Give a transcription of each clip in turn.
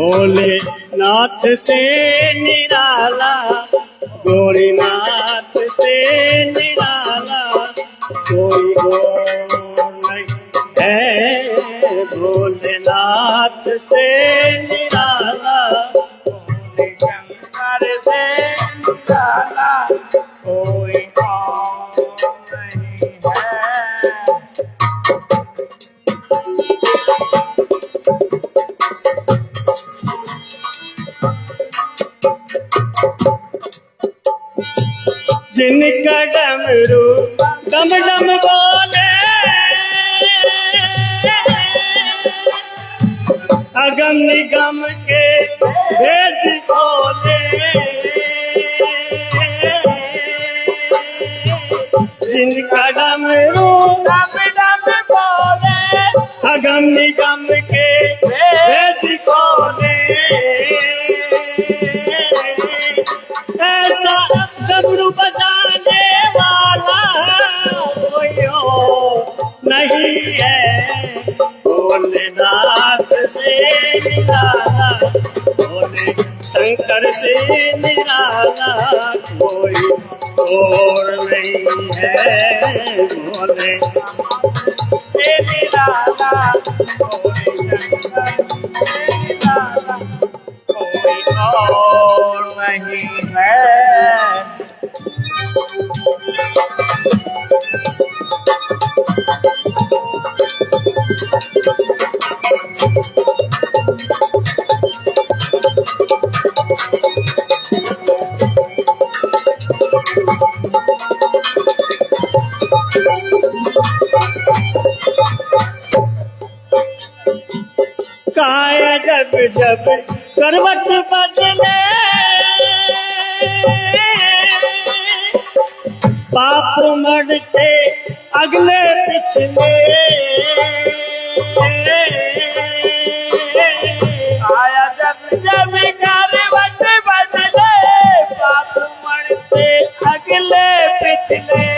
भोलेनाथ से निराला, गौरीनाथ से निराला कोई और नहीं है। भोलेनाथ से निराला, भोले शंकर से निराला कोई और नहीं है। जिनका डमरू डम डम बोले, अगम निगम के भेद खोले। जिनका डमरू डम डम बोले, अगम निगम के भेद खोले। ऐसा डमरू बजाने वाला कोई और नहीं है। भोलेनाथ से निराला, भोले शंकर से निराला कोई और नहीं है। भोले से निराला, भोले शंकर से निराला कोई और नहीं है। काया जब जब करवट बदले, पाप मरते अगले पिछले। काया जब जब करवट बदले, पाप मरते अगले पिछले।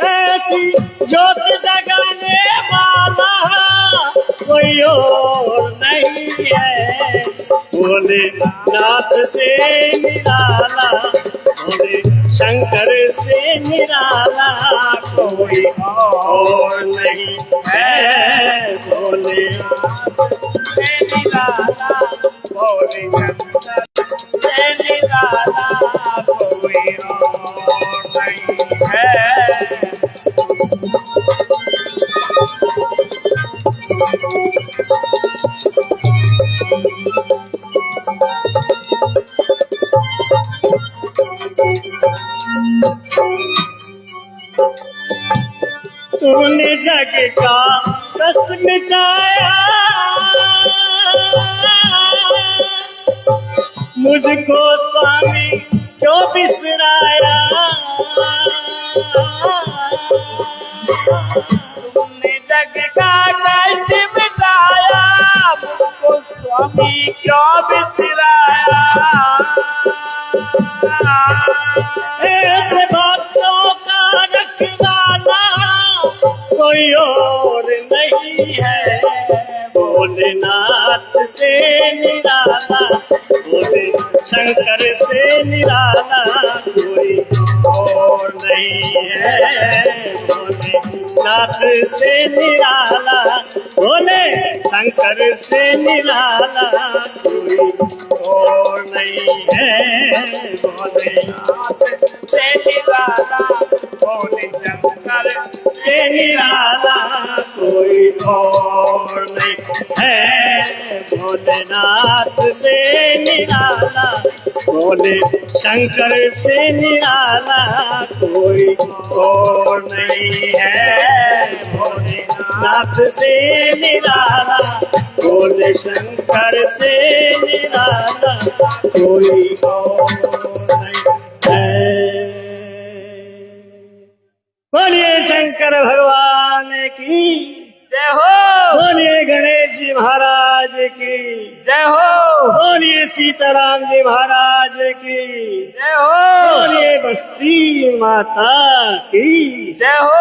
ऐसी ज्योत जगाने वाला कोई और नहीं है। भोलेनाथ से निराला, भोले शंकर से निराला कोई और नहीं है। भोलेनाथ से निराला, भोले शंकर से निराला कोई और नहीं है। तूने जग का कष्ट मिटाया, मुझको स्वामी क्यों बिसराया। तूने जग का कष्ट मिटाया, मुझको स्वामी क्यों बिसराया। ऐसे भक्तों का रखवाला कोई और नहीं है। भोलेनाथ से निराला, भोले शंकर से निराला कोई और नहीं है। भोलेनाथ से निराला, भोले शंकर से निराला कोई और नहीं है। भोलेनाथ से निराला, भोले शंकर से निराला कोई और नहीं है। भोलेनाथ से निराला, भोले शंकर से निराला कोई और नहीं है। भोलेनाथ से निराला, भोले शंकर से निराला कोई और नहीं है। बोलिए शंकर भगवान की जय हो। बोलिए गणेश जी महाराज की जय हो। बोलिए सीताराम जी महाराज की जय हो। बोलिए बस्ती माता की जय हो।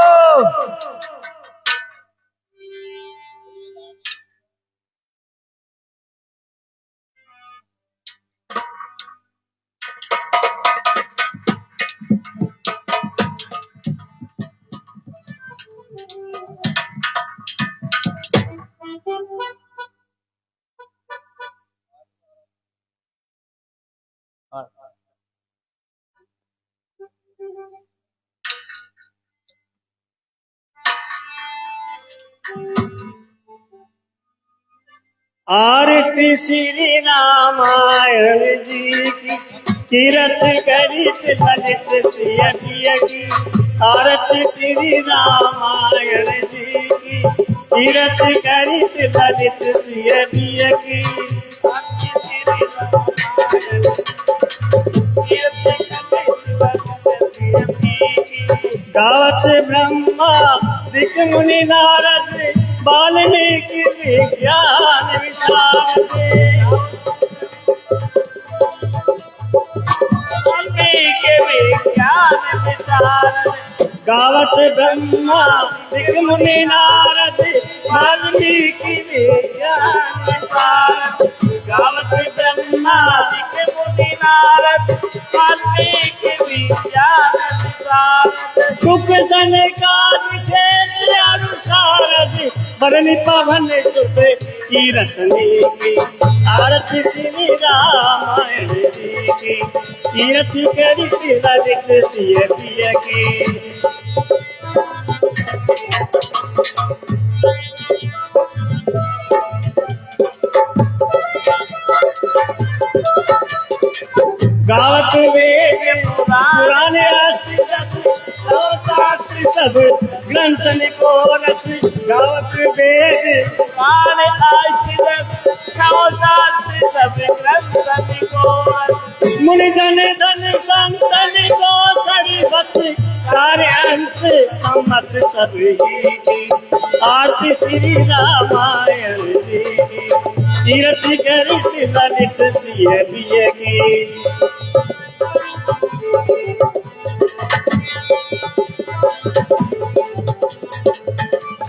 आरती श्री रामायण जी की कीरत करित ललित सिय पिय की। आरती श्री रामायण जी की कीरत करित ललित सिय पिय की। गावत ब्रह्मा दिक मुनि नारद वाल्मीकि विज्ञान विशारद। गावत ब्रह्मा दिक मुनि नारद वाल्मीकि विज्ञान विशारद। गावत ब्रह्मा दिक मुनि नारद वाल्मीकि विज्ञान विशारद। सुख सनकादि अनुसारद बरनि पवन सुत कीरतनी की। आरती श्री रामायण जी की कीरत करित ललित सिय पिय की। गावत वेद पुराण शास्त्र सब ग्रंथन को रस। गावत वेद पुराण शास्त्र सब ग्रंथन को रस। मुनि जन धन संतन को सरी बस सारे अंश सम्मत सब ही की। आरती श्री रामायण जी की कीरत करित ललित सिय पिय की।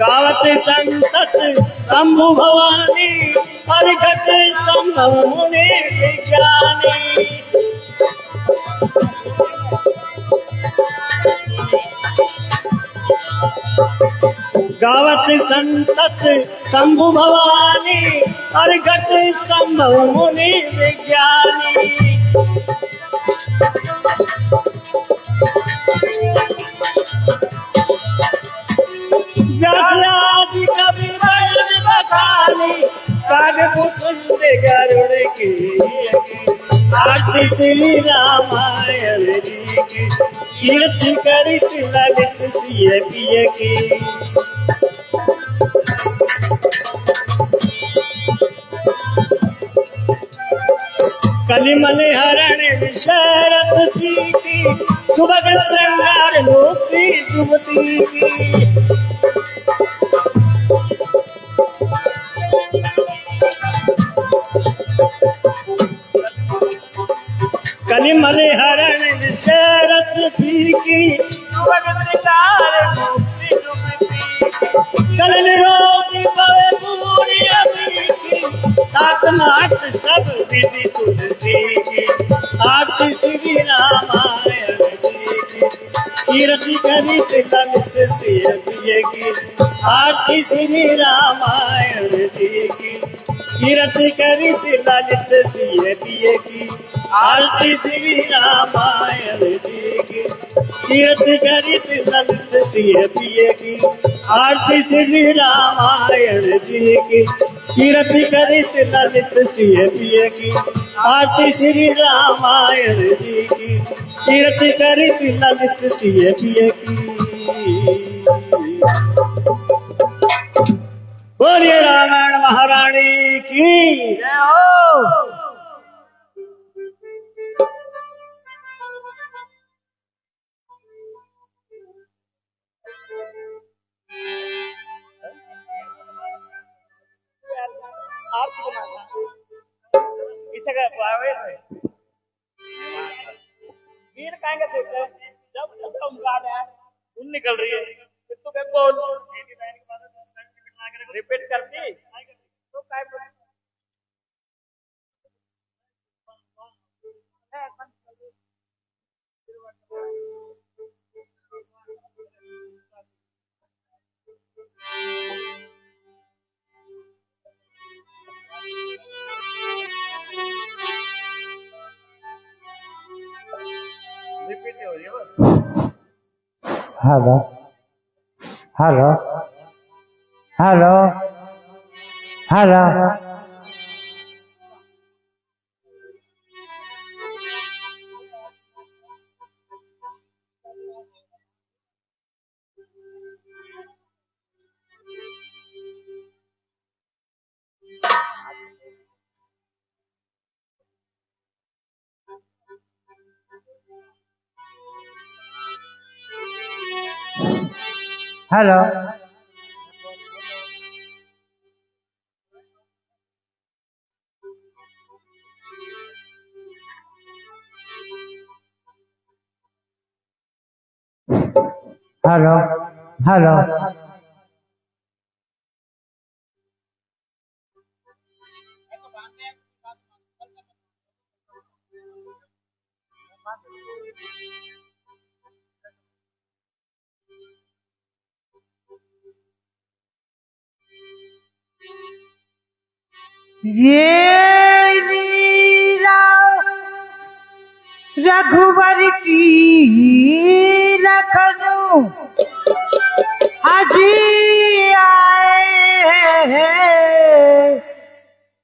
गावत संतत शंभु भवानी प्रगट संभव मुनि विज्ञानी। गावत संतत शंभु भवानी प्रगट संभव मुनि विज्ञानी। व्याख्यादि कवि वर्णन बखानी कागभूषण गरुड़ की। आरती श्री रामायण जी की कीरत करित ललित सिय पिय की। कलिमल हरण विशरत की सुभग श्रृंगार मोती जुबती की। कलिमल हरण विशरत की सुभग श्रृंगार मोती जुबती। कलन रोगी पवे पूरी अभी की तात मात सब विधि तुलसी की। आरती श्री रामायण जी की कीरत करित ललित सिय पिय की। आरती श्री रामायण जी की कीरत करित ललित सिय पिय की। आरती श्री रामायण जी की कीरत करित ललित सिय पिय की। आरती श्री रामायण जी की कीरत करित ललित सिय पिय की। आरती श्री रामायण जी की कीरत करित ललित सिय पिय की। बोलिए रामायण महारानी की जय हो। वीर कहेंगे जब धुन निकल रही है तो क्या बोल रिपीट करती तो क्या hello hello hello hello hello hello hello ये लीला रघुवर की लखनऊ अजी आए हैं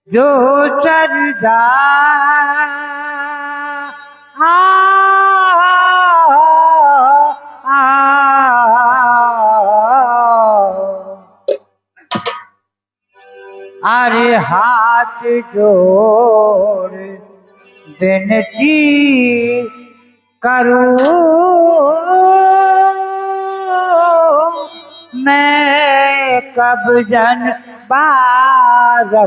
जो सरदा अरे हाथ जोड़ विनती करूं मैं कब जन बारूंगा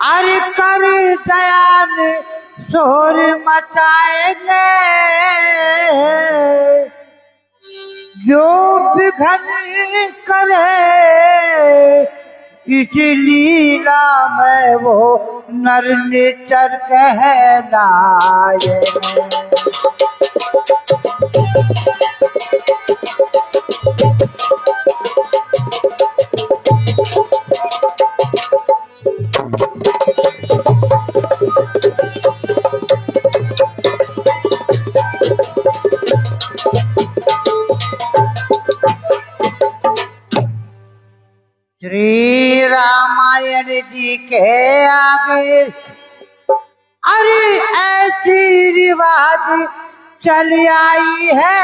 अरे कर दयाल शोर मचाएंगे जो विघन करे इस लीला में वो नर निचर कहलाए श्री रामायण जी के आगे अरे ऐसी रिवाज चली आई है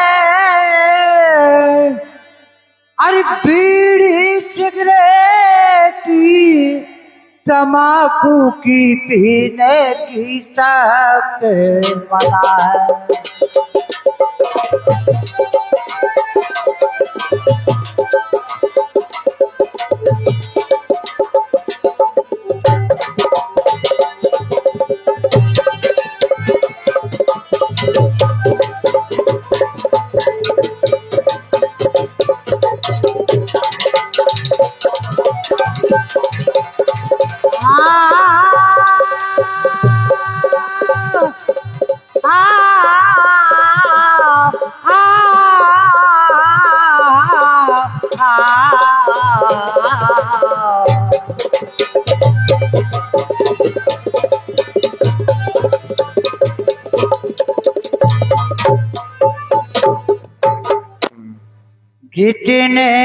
अरे बीड़ी सिगरेट तम्बाकू की पीने की सख्त मना है जितने